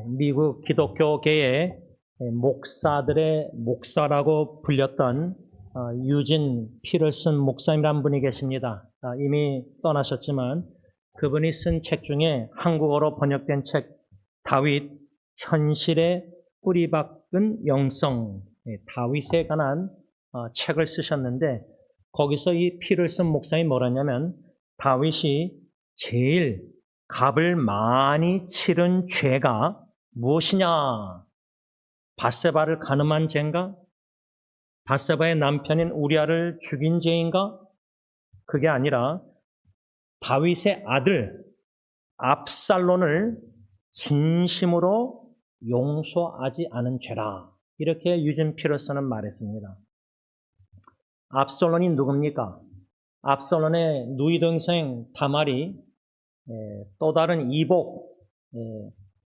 미국 기독교계의 목사들의 목사라고 불렸던 유진 피럴슨 목사님이라는 분이 계십니다. 이미 떠나셨지만 그분이 쓴 책 중에 한국어로 번역된 책 다윗 현실의 뿌리박은 영성, 다윗에 관한 책을 쓰셨는데 거기서 이 피럴슨 목사님이 뭐라 했냐면 다윗이 제일 값을 많이 치른 죄가 무엇이냐? 밧세바를 간음한 죄인가? 밧세바의 남편인 우리아를 죽인 죄인가? 그게 아니라 다윗의 아들 압살론을 진심으로 용서하지 않은 죄라. 이렇게 유진 피러스는 말했습니다. 압살론이 누굽니까? 압살론의 누이 동생 다말이 또 다른 이복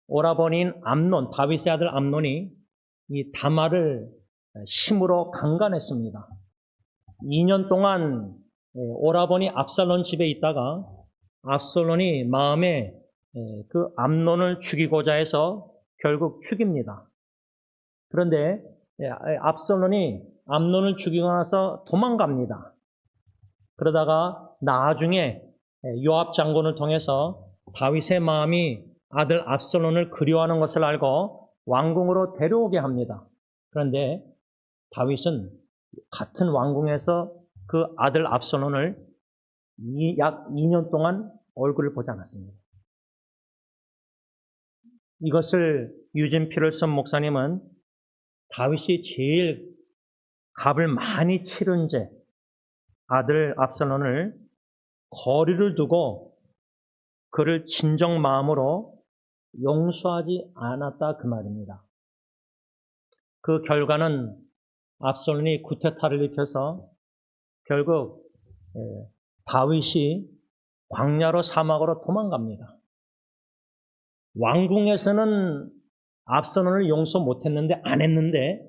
오라버니인 암논, 다윗의 아들 암논이 이 다말을 힘으로 강간했습니다. 2년 동안 오라버니 압살론 집에 있다가 압살론이 마음에 그 암논을 죽이고자 해서 결국 죽입니다. 그런데 압살론이 암논을 죽이고 나서 도망갑니다. 그러다가 나중에 요압 장군을 통해서 다윗의 마음이 아들 압살론을 그리워하는 것을 알고 왕궁으로 데려오게 합니다. 그런데 다윗은 같은 왕궁에서 그 아들 압살론을 약 2년 동안 얼굴을 보지 않았습니다. 이것을 유진 피럴슨 목사님은 다윗이 제일 값을 많이 치른 죄, 아들 압살론을 거리를 두고 그를 진정 마음으로 용서하지 않았다 그 말입니다. 그 결과는 압살론이 쿠데타를 일으켜서 결국 다윗이 광야로 사막으로 도망갑니다. 왕궁에서는 압살론을 용서 못했는데 안 했는데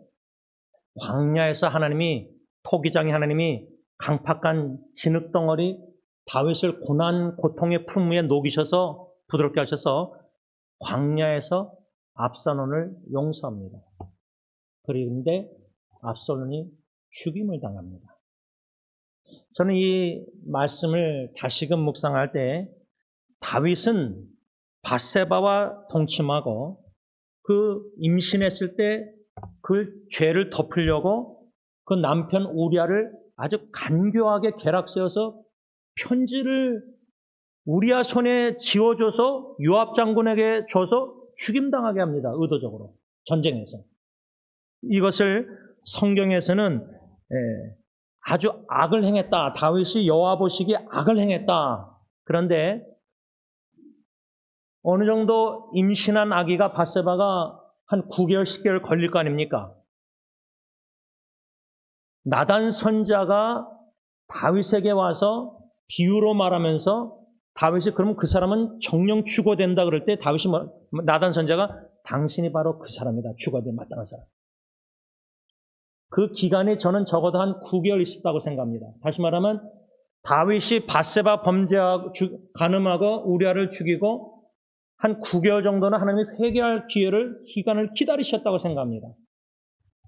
광야에서 하나님이 토기장의 하나님이 강팍한 진흙덩어리 다윗을 고난 고통의 품위에 녹이셔서 부드럽게 하셔서 광야에서 압살론을 용서합니다. 그런데 압살론이 죽임을 당합니다. 저는 이 말씀을 다시금 묵상할 때 다윗은 밧세바와 동침하고 그 임신했을 때 그 죄를 덮으려고 그 남편 우리아를 아주 간교하게 계략세워서 편지를 우리아 손에 지어줘서 요압 장군에게 줘서 죽임당하게 합니다. 의도적으로 전쟁에서. 이것을 성경에서는 아주 악을 행했다. 다윗이 여호와 보시기에 악을 행했다. 그런데 어느 정도 임신한 아기가 밧세바가 한 9개월, 10개월 걸릴 거 아닙니까? 나단 선자가 다윗에게 와서 비유로 말하면서 다윗이 그러면 그 사람은 정령 죽어된다 그럴 때 다윗이 나단 선자가 당신이 바로 그 사람이다. 죽어야 마땅한 사람. 그 기간이 저는 적어도 한 9개월 있었다고 생각합니다. 다시 말하면 다윗이 밧세바 범죄하고 간음하고 우리아를 죽이고 한 9개월 정도는 하나님이 회개할 기간을 기다리셨다고 생각합니다.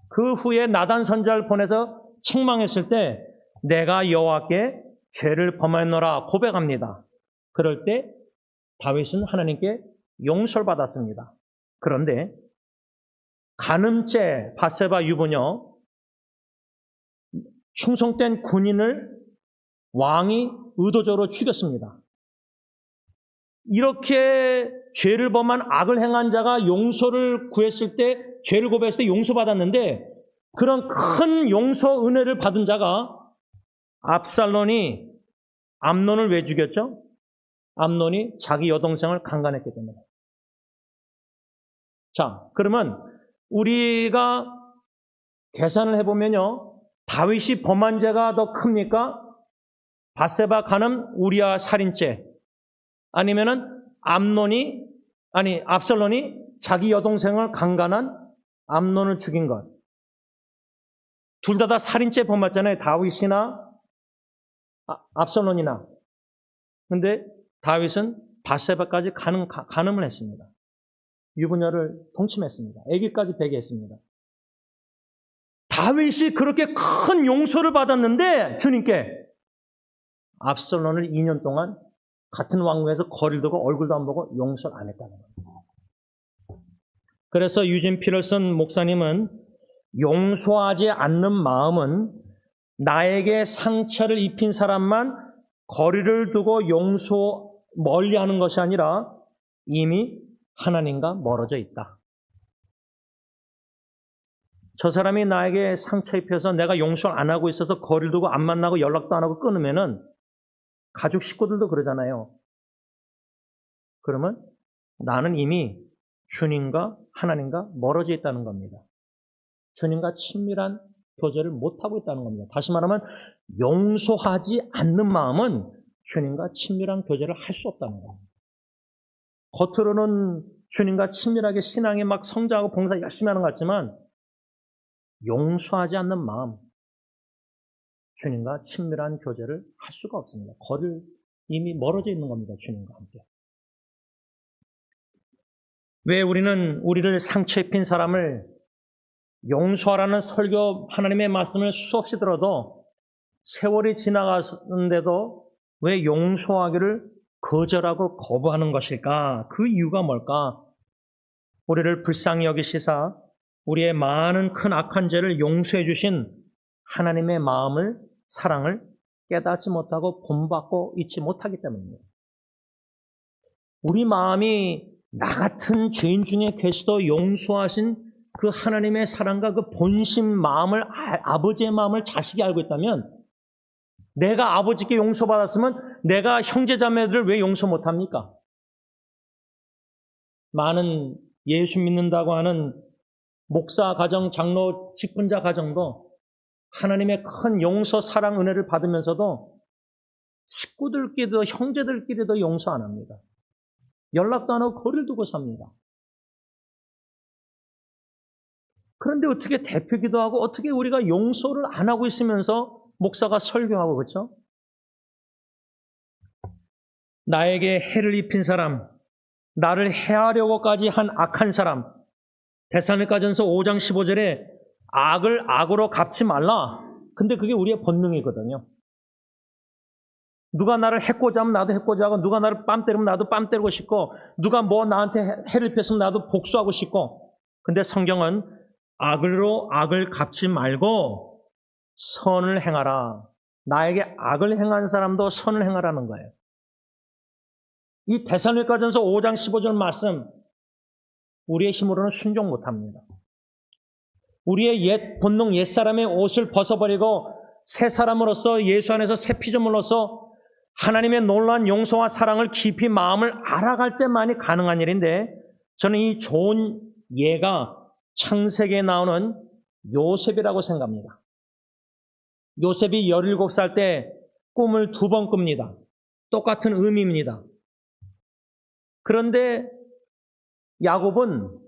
그 후에 나단 선자를 보내서 책망했을 때 내가 여호와께 죄를 범하였노라 고백합니다. 그럴 때 다윗은 하나님께 용서를 받았습니다. 그런데 간음죄, 밧세바 유부녀, 충성된 군인을 왕이 의도적으로 죽였습니다. 이렇게 죄를 범한 악을 행한 자가 용서를 구했을 때 죄를 고백했을 때 용서받았는데 그런 큰 용서 은혜를 받은 자가 압살론이 암논을 왜 죽였죠? 암논이 자기 여동생을 강간했기 때문에. 자, 그러면 우리가 계산을 해보면요. 다윗이 범한 죄가 더 큽니까? 밧세바 간음 우리아 살인죄 아니면은 압살론이 자기 여동생을 강간한 암논을 죽인 것. 둘 다 살인죄 범했잖아요. 다윗이나 압살론이나. 근데 다윗은 밧세바까지 간음을 했습니다. 유부녀를 동침했습니다. 아기까지 배교했습니다. 다윗이 그렇게 큰 용서를 받았는데 주님께 압살롬을 2년 동안 같은 왕궁에서 거리를 두고 얼굴도 안 보고 용서를 안 했다는 겁니다. 그래서 유진 피럴슨 목사님은 용서하지 않는 마음은 나에게 상처를 입힌 사람만 거리를 두고 멀리하는 것이 아니라 이미 하나님과 멀어져 있다. 저 사람이 나에게 상처 입혀서 내가 용서를 안 하고 있어서 거리를 두고 안 만나고 연락도 안 하고 끊으면은 가족 식구들도 그러잖아요. 그러면 나는 이미 주님과 하나님과 멀어져 있다는 겁니다. 주님과 친밀한 교제를 못하고 있다는 겁니다. 다시 말하면 용서하지 않는 마음은 주님과 친밀한 교제를 할 수 없다는 겁니다. 겉으로는 주님과 친밀하게 신앙에 막 성장하고 봉사 열심히 하는 것 같지만 용서하지 않는 마음, 주님과 친밀한 교제를 할 수가 없습니다. 거리를 이미 멀어져 있는 겁니다. 주님과 함께. 왜 우리는 우리를 상처 입힌 사람을 용서하라는 설교 하나님의 말씀을 수없이 들어도 세월이 지나갔는데도 왜 용서하기를 거절하고 거부하는 것일까? 그 이유가 뭘까? 우리를 불쌍히 여기시사 우리의 많은 큰 악한 죄를 용서해 주신 하나님의 마음을, 사랑을 깨닫지 못하고 본받고 잊지 못하기 때문입니다. 우리 마음이 나 같은 죄인 중에 계시도 용서하신 그 하나님의 사랑과 그 본심 마음을, 아버지의 마음을 자식이 알고 있다면 내가 아버지께 용서받았으면 내가 형제자매들을 왜 용서 못합니까? 많은 예수 믿는다고 하는 목사 가정, 장로, 직분자 가정도 하나님의 큰 용서, 사랑, 은혜를 받으면서도 식구들끼리도 형제들끼리도 용서 안 합니다. 연락도 안 하고 거리를 두고 삽니다. 그런데 어떻게 대표기도 하고 어떻게 우리가 용서를 안 하고 있으면서 목사가 설교하고 그렇죠? 나에게 해를 입힌 사람, 나를 해하려고까지 한 악한 사람, 데살로니가전서 5장 15절에 악을 악으로 갚지 말라. 근데 그게 우리의 본능이거든요. 누가 나를 해코자 하면 나도 해코자 하고, 누가 나를 뺨 때리면 나도 뺨 때리고 싶고, 누가 뭐 나한테 해를 폈으면 나도 복수하고 싶고. 근데 성경은 악으로 악을 갚지 말고 선을 행하라. 나에게 악을 행한 사람도 선을 행하라는 거예요. 이 데살로니가전서 5장 15절 말씀, 우리의 힘으로는 순종 못합니다. 우리의 옛 본능, 옛사람의 옷을 벗어버리고 새 사람으로서 예수 안에서 새 피조물로서 하나님의 놀라운 용서와 사랑을 깊이 마음을 알아갈 때만이 가능한 일인데, 저는 이 좋은 예가 창세기에 나오는 요셉이라고 생각합니다. 요셉이 17살 때 꿈을 2번 꿉니다. 똑같은 의미입니다. 그런데 야곱은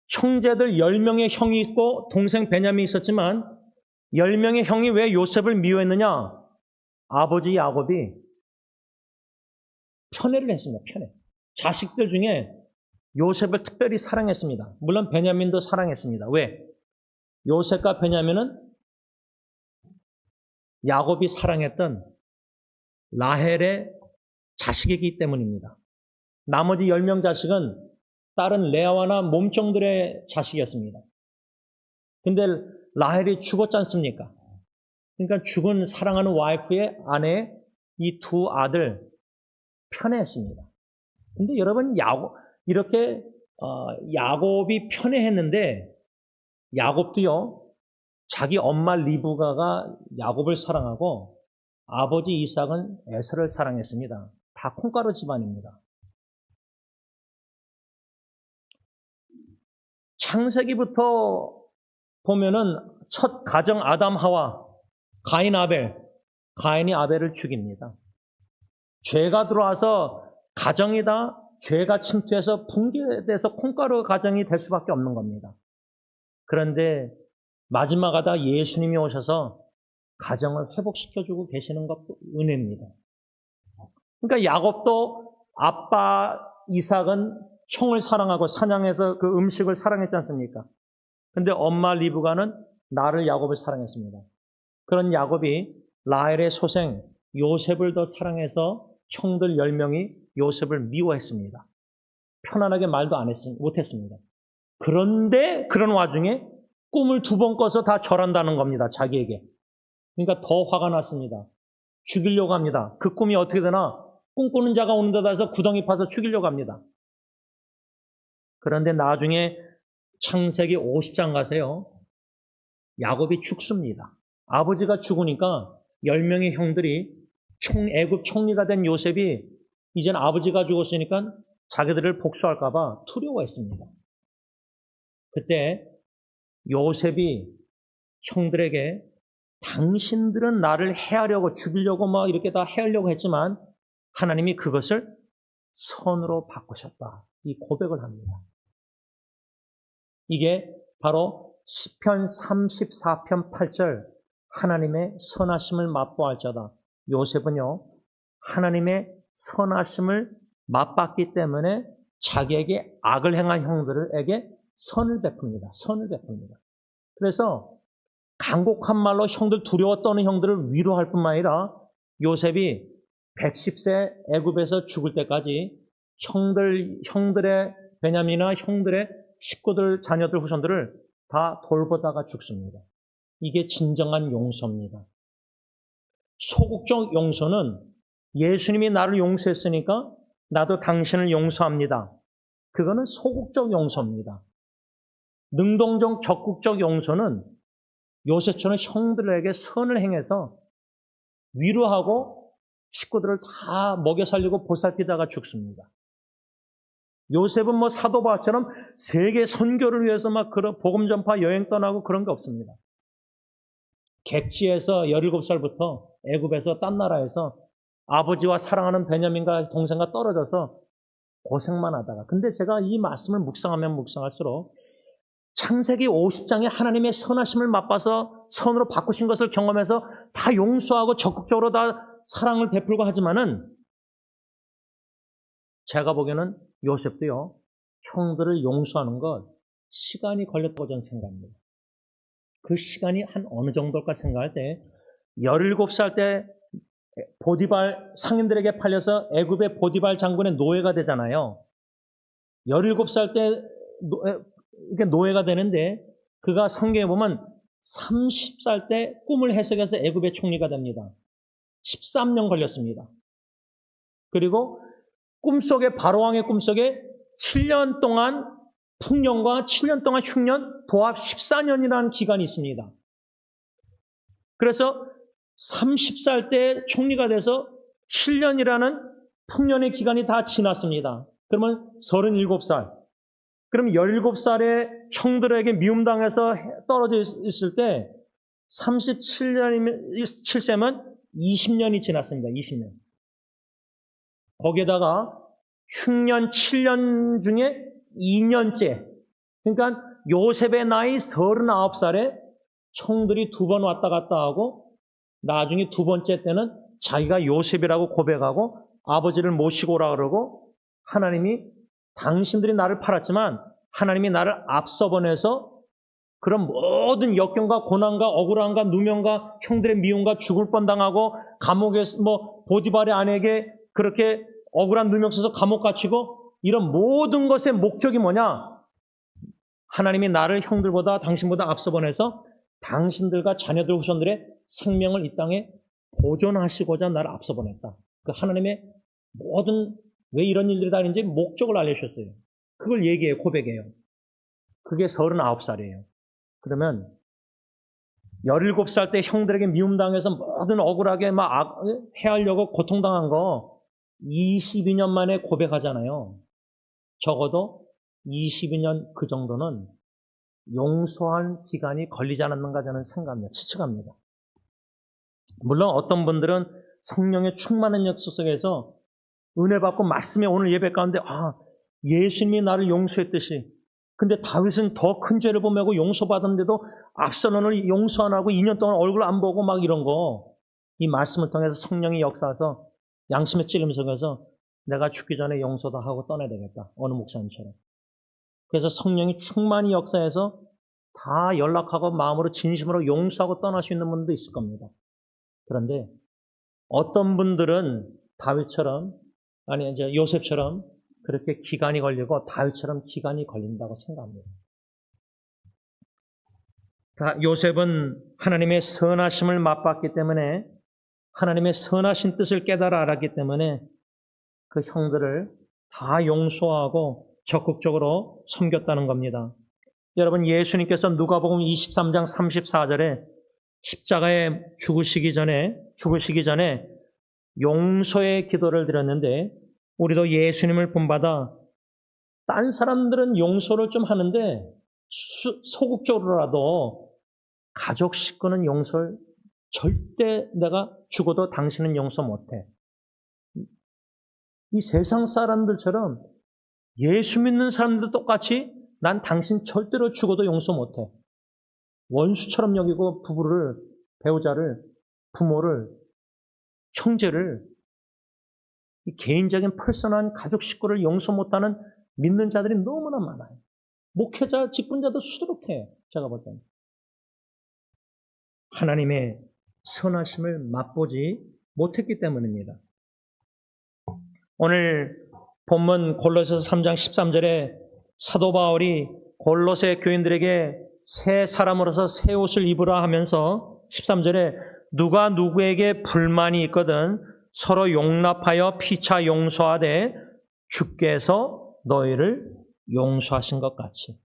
형제들 10명의 형이 있고 동생 베냐민이 있었지만 10명의 형이 왜 요셉을 미워했느냐? 아버지 야곱이 편애를 했습니다. 편애. 자식들 중에 요셉을 특별히 사랑했습니다. 물론 베냐민도 사랑했습니다. 왜? 요셉과 베냐민은 야곱이 사랑했던 라헬의 자식이기 때문입니다. 나머지 10명 자식은 다른 레아와나 몸종들의 자식이었습니다. 근데 라헬이 죽었지 않습니까? 그러니까 죽은 사랑하는 와이프의 아내 이 두 아들 편애했습니다. 근데 여러분 이렇게 야곱이 편애했는데 야곱도요 자기 엄마 리브가가 야곱을 사랑하고 아버지 이삭은 에서를 사랑했습니다. 다 콩가루 집안입니다. 창세기부터 보면은 첫 가정 아담 하와, 가인 아벨, 가인이 아벨을 죽입니다. 죄가 들어와서 가정이 다 죄가 침투해서 붕괴돼서 콩가루 가정이 될 수밖에 없는 겁니다. 그런데 마지막 하다 예수님이 오셔서 가정을 회복시켜주고 계시는 것도 은혜입니다. 그러니까 야곱도 아빠 이삭은 형을 사랑하고 사냥해서 그 음식을 사랑했지 않습니까? 근데 엄마 리브가는 나를 야곱을 사랑했습니다. 그런 야곱이 라헬의 소생 요셉을 더 사랑해서 형들 10명이 요셉을 미워했습니다. 편안하게 말도 못했습니다. 그런데 그런 와중에 꿈을 2번 꿔서 다 절한다는 겁니다. 자기에게. 그러니까 더 화가 났습니다. 죽이려고 합니다. 그 꿈이 어떻게 되나? 꿈꾸는 자가 오는 데다 해서 구덩이 파서 죽이려고 합니다. 그런데 나중에 창세기 50장 가세요. 야곱이 죽습니다. 아버지가 죽으니까 10명의 형들이 애굽 총리가 된 요셉이 이젠 아버지가 죽었으니까 자기들을 복수할까 봐 두려워했습니다. 그때 요셉이 형들에게 당신들은 나를 해하려고 죽이려고 막 이렇게 다 해하려고 했지만 하나님이 그것을 선으로 바꾸셨다. 이 고백을 합니다. 이게 바로 시편 34편 8절 하나님의 선하심을 맛보았자다. 요셉은요 하나님의 선하심을 맛봤기 때문에 자기에게 악을 행한 형들에게 선을 베풉니다. 선을 베풉니다. 그래서 간곡한 말로 형들 두려워 떠는 형들을 위로할 뿐만 아니라 요셉이 110세 애굽에서 죽을 때까지 형들의 베냐민이나 형들의 식구들, 자녀들, 후손들을 다 돌보다가 죽습니다. 이게 진정한 용서입니다. 소극적 용서는 예수님이 나를 용서했으니까 나도 당신을 용서합니다. 그거는 소극적 용서입니다. 능동적 적극적 용서는 요셉처럼 형들에게 선을 행해서 위로하고 식구들을 다 먹여 살리고 보살피다가 죽습니다. 요셉은 뭐 사도 바울처럼 세계 선교를 위해서 막 그런 복음 전파 여행 떠나고 그런 게 없습니다. 객지에서 17살부터 애굽에서 딴 나라에서 아버지와 사랑하는 베냐민과 동생과 떨어져서 고생만 하다가 근데 제가 이 말씀을 묵상하면 묵상할수록 창세기 50장에 하나님의 선하심을 맛봐서 선으로 바꾸신 것을 경험해서 다 용서하고 적극적으로 다 사랑을 베풀고 하지만은 제가 보기에는 요셉도요 형들을 용서하는 것 시간이 걸렸다고 저는 생각합니다. 그 시간이 한 어느 정도일까 생각할 때 17살 때 보디발 상인들에게 팔려서 애굽의 보디발 장군의 노예가 되잖아요. 17살 때 이게 노예가 되는데 그가 성경에 보면 30살 때 꿈을 해석해서 애굽의 총리가 됩니다. 13년 걸렸습니다. 그리고 꿈속에 바로왕의 꿈속에 7년 동안 풍년과 7년 동안 흉년 도합 14년이라는 기간이 있습니다. 그래서 30살 때 총리가 돼서 7년이라는 풍년의 기간이 다 지났습니다. 그러면 37살. 그럼 17살에 형들에게 미움당해서 떨어져 있을 때 37세면 20년이 지났습니다. 20년. 거기에다가 흉년 7년 중에 2년째. 그러니까 요셉의 나이 39살에 형들이 2번 왔다 갔다 하고 나중에 2번째 때는 자기가 요셉이라고 고백하고 아버지를 모시고 오라 그러고 하나님이 당신들이 나를 팔았지만 하나님이 나를 앞서 보내서 그런 모든 역경과 고난과 억울함과 누명과 형들의 미움과 죽을 뻔당하고 감옥에 보디발의 아내에게 그렇게 억울한 누명 써서 감옥 갇히고 이런 모든 것의 목적이 뭐냐? 하나님이 나를 형들보다 당신보다 앞서 보내서 당신들과 자녀들 후손들의 생명을 이 땅에 보존하시고자 나를 앞서 보냈다. 그 하나님의 모든 왜 이런 일들이 다 있는지 목적을 알려주셨어요. 그걸 얘기해요. 고백해요. 그게 39살이에요. 그러면 17살 때 형들에게 미움당해서 모든 억울하게 막 해하려고 고통당한 거 22년 만에 고백하잖아요. 적어도 22년 그 정도는 용서한 기간이 걸리지 않았는가 저는 생각합니다. 추측합니다. 물론 어떤 분들은 성령의 충만한 역사 속에서 은혜 받고 말씀에 오늘 예배 가운데 예수님이 나를 용서했듯이 근데 다윗은 더 큰 죄를 범하고 용서받았는데도 압살롬을 용서 안 하고 2년 동안 얼굴 안 보고 막 이런 거 이 말씀을 통해서 성령이 역사해서 양심의 찔림 속에서 내가 죽기 전에 용서도 하고 떠나야 되겠다. 어느 목사님처럼. 그래서 성령이 충만히 역사해서 다 연락하고 마음으로 진심으로 용서하고 떠날 수 있는 분도 있을 겁니다. 그런데 어떤 분들은 다윗처럼, 아니 이제 요셉처럼 그렇게 기간이 걸리고 다윗처럼 기간이 걸린다고 생각합니다. 요셉은 하나님의 선하심을 맛봤기 때문에, 하나님의 선하신 뜻을 깨달아 알았기 때문에 그 형들을 다 용서하고 적극적으로 섬겼다는 겁니다. 여러분, 예수님께서 누가복음 23장 34절에 십자가에 죽으시기 전에 용서의 기도를 드렸는데, 우리도 예수님을 본받아 딴 사람들은 용서를 좀 하는데 소극적으로라도 가족 식구는 용서를 절대, 내가 죽어도 당신은 용서 못해. 이 세상 사람들처럼 예수 믿는 사람들도 똑같이 난 당신 절대로 죽어도 용서 못해. 원수처럼 여기고 부부를, 배우자를, 부모를, 형제를, 이 개인적인 퍼스널한 가족 식구를 용서 못하는 믿는 자들이 너무나 많아요. 목회자, 직분자도 수두룩해요. 제가 볼 때는. 하나님의 선하심을 맛보지 못했기 때문입니다. 오늘 본문 골로새서 3장 13절에 사도 바울이 골로새 교인들에게 새 사람으로서 새 옷을 입으라 하면서 13절에 누가 누구에게 불만이 있거든 서로 용납하여 피차 용서하되 주께서 너희를 용서하신 것 같이.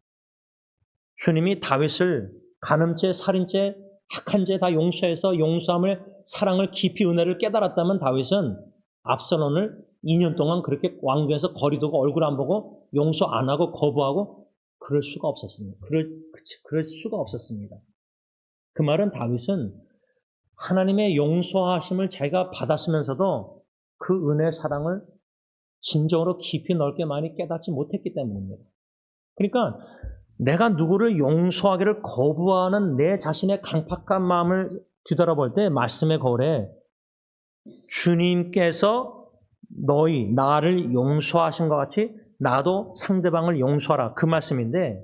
주님이 다윗을 간음죄, 살인죄, 악한 죄 다 용서해서 용서함을, 사랑을 깊이 은혜를 깨달았다면 다윗은 압살롬을 2년 동안 그렇게 왕궁에서 거리 두고 얼굴 안 보고 용서 안 하고 거부하고 그럴 수가 없었습니다. 그럴 수가 없었습니다. 그 말은 다윗은 하나님의 용서하심을 자기가 받았으면서도 그 은혜, 사랑을 진정으로 깊이 넓게 많이 깨닫지 못했기 때문입니다. 그러니까 내가 누구를 용서하기를 거부하는 내 자신의 강팍한 마음을 뒤돌아볼 때 말씀의 거울에 주님께서 나를 용서하신 것 같이 나도 상대방을 용서하라, 그 말씀인데,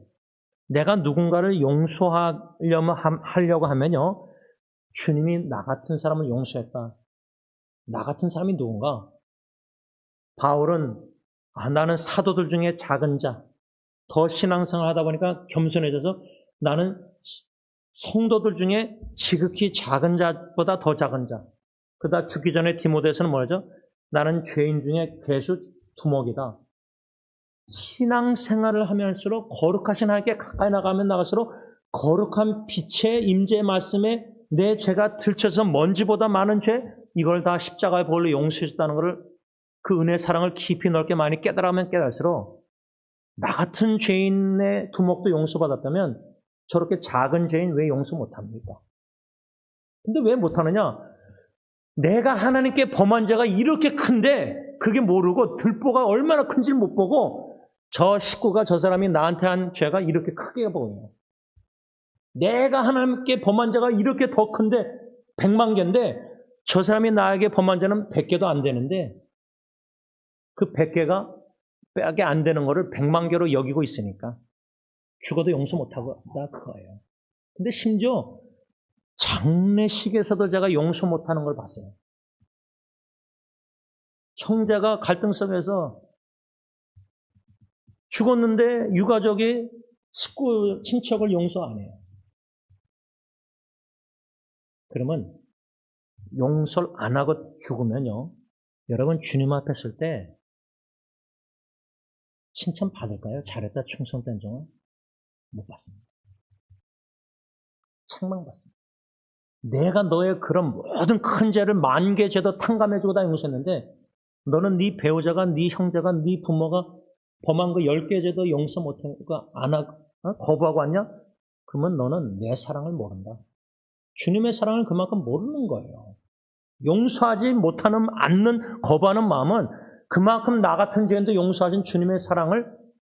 내가 누군가를 용서하려고 하면요, 주님이 나 같은 사람을 용서했다. 나 같은 사람이 누군가? 바울은 나는 사도들 중에 작은 자, 더 신앙생활 하다 보니까 겸손해져서 나는 성도들 중에 지극히 작은 자보다 더 작은 자. 그러다 죽기 전에 디모데서는 뭐죠? 나는 죄인 중에 괴수 두목이다. 신앙생활을 하면 할수록 거룩하신 하나님께 가까이 나가면 나갈수록 거룩한 빛의 임재 말씀에 내 죄가 들춰서 먼지보다 많은 죄, 이걸 다 십자가의 보혈로 용서해줬다는 것을, 그 은혜 사랑을 깊이 넓게 많이 깨달으면 깨달을수록 나 같은 죄인의 두목도 용서받았다면 저렇게 작은 죄인 왜 용서 못합니까? 근데 왜 못하느냐? 내가 하나님께 범한 죄가 이렇게 큰데 그게 모르고 들보가 얼마나 큰지 못 보고 저 식구가, 저 사람이 나한테 한 죄가 이렇게 크게 보여요. 내가 하나님께 범한 죄가 이렇게 더 큰데 100만 개인데 저 사람이 나에게 범한 죄는 100개도 안 되는데 그 100개가 빼게 안 되는 거를 100만 개로 여기고 있으니까 죽어도 용서 못하고 그거예요. 근데 심지어 장례식에서도 제가 용서 못하는 걸 봤어요. 형제가 갈등 속에서 죽었는데 유가족이 식구, 친척을 용서 안 해요. 그러면 용서를 안 하고 죽으면요, 여러분 주님 앞에 설 때 칭찬 받을까요? 잘했다, 충성된 종은? 못 받습니다. 책망받습니다. 내가 너의 그런 모든 큰 죄를 10,000개 죄도 탕감해주고 다 용서했는데 너는 네 배우자가, 네 형제가, 네 부모가 범한 거 10개 죄도 용서 못하니까 거부하고 왔냐? 그러면 너는 내 사랑을 모른다. 주님의 사랑을 그만큼 모르는 거예요. 용서하지 못하는, 거부하는 마음은 그만큼 나 같은 죄인도 용서하신 주님의 사랑을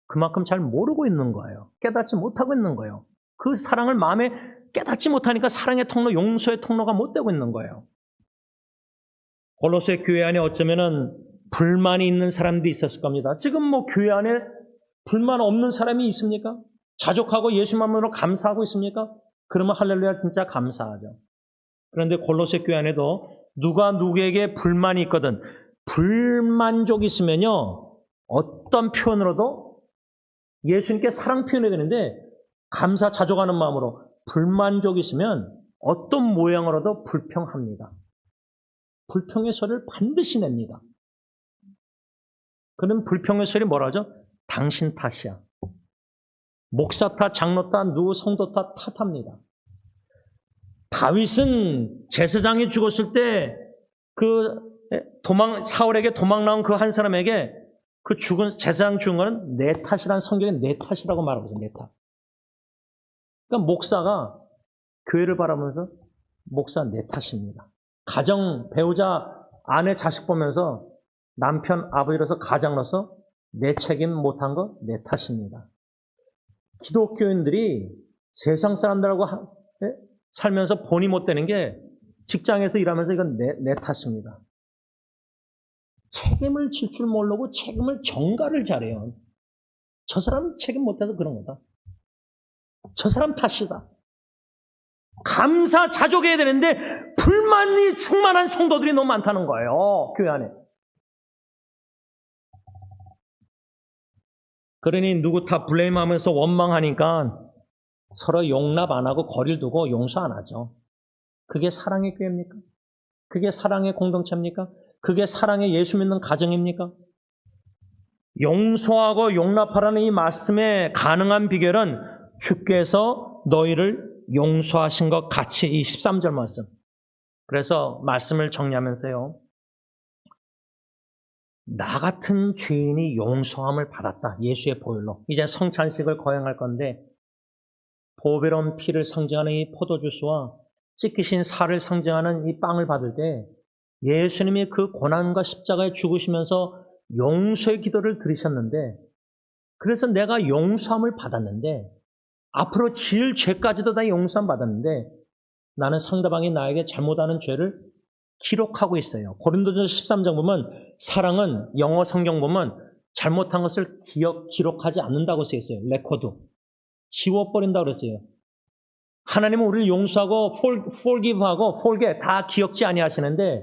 그만큼 잘 모르고 있는 거예요. 깨닫지 못하고 있는 거예요. 그 사랑을 마음에 깨닫지 못하니까 사랑의 통로, 용서의 통로가 못 되고 있는 거예요. 골로새 교회 안에 어쩌면은 불만이 있는 사람도 있었을 겁니다. 지금 뭐 교회 안에 불만 없는 사람이 있습니까? 자족하고 예수만으로 감사하고 있습니까? 그러면 할렐루야 진짜 감사하죠. 그런데 골로새 교회 안에도 누가 누구에게 불만이 있거든 불만족이 있으면요 어떤 표현으로도 예수님께 사랑 표현해야 되는데 감사 자족하는 마음으로 불만족이 있으면 어떤 모양으로도 불평합니다. 불평의 소리를 반드시 냅니다. 그런 불평의 소리 뭐라 하죠? 당신 탓이야. 목사 탓, 장로 탓, 누구 성도 탓 탓합니다. 다윗은 제사장이 죽었을 때 사울에게 도망 나온 그 한 사람에게 그 죽은 제사장 죽은 거는 내 탓이라는 성경에 내 탓이라고 말하고 있어요. 내 탓. 그러니까 목사가 교회를 바라보면서 목사 내 탓입니다. 가정, 배우자, 아내, 자식 보면서 남편, 아버지로서 가장으로서 내 책임 못한 거 내 탓입니다. 기독교인들이 세상 사람들하고 살면서 본이 못 되는 게 직장에서 일하면서 이건 내 탓입니다. 책임을 질 줄 모르고 책임을 전가를 잘해요. 저 사람 책임 못해서 그런 거다. 저 사람 탓이다. 감사 자족해야 되는데 불만이 충만한 성도들이 너무 많다는 거예요. 교회 안에. 그러니 누구 다 블레임하면서 원망하니까 서로 용납 안 하고 거리를 두고 용서 안 하죠. 그게 사랑의 교회입니까? 그게 사랑의 공동체입니까? 그게 사랑의 예수 믿는 가정입니까? 용서하고 용납하라는 이 말씀의 가능한 비결은 주께서 너희를 용서하신 것 같이 이 13절 말씀. 그래서 말씀을 정리하면서요. 나 같은 죄인이 용서함을 받았다. 예수의 보혈로. 이제 성찬식을 거행할 건데 보배로운 피를 상징하는 이 포도주스와 찢기신 살을 상징하는 이 빵을 받을 때 예수님이 그 고난과 십자가에 죽으시면서 용서의 기도를 드리셨는데 그래서 내가 용서함을 받았는데 앞으로 지을 죄까지도 다 용서함 받았는데 나는 상대방이 나에게 잘못하는 죄를 기록하고 있어요. 고린도전서 13장 보면 사랑은 영어 성경 보면 잘못한 것을 기록하지 않는다고 쓰여 있어요. 레코드. 지워버린다고 그랬어요. 하나님은 우리를 용서하고 forgive하고 forget 다 기억지 아니하시는데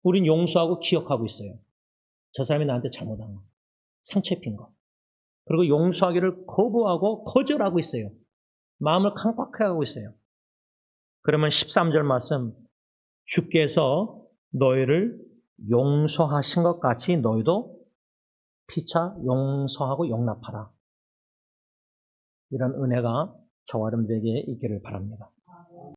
우린 용서하고 기억하고 있어요. 저 사람이 나한테 잘못한 거, 상처 입힌 거. 그리고 용서하기를 거부하고 거절하고 있어요. 마음을 강팍하게 하고 있어요. 그러면 13절 말씀 주께서 너희를 용서하신 것 같이 너희도 피차 용서하고 용납하라. 이런 은혜가 저와 여러분들에게 있기를 바랍니다.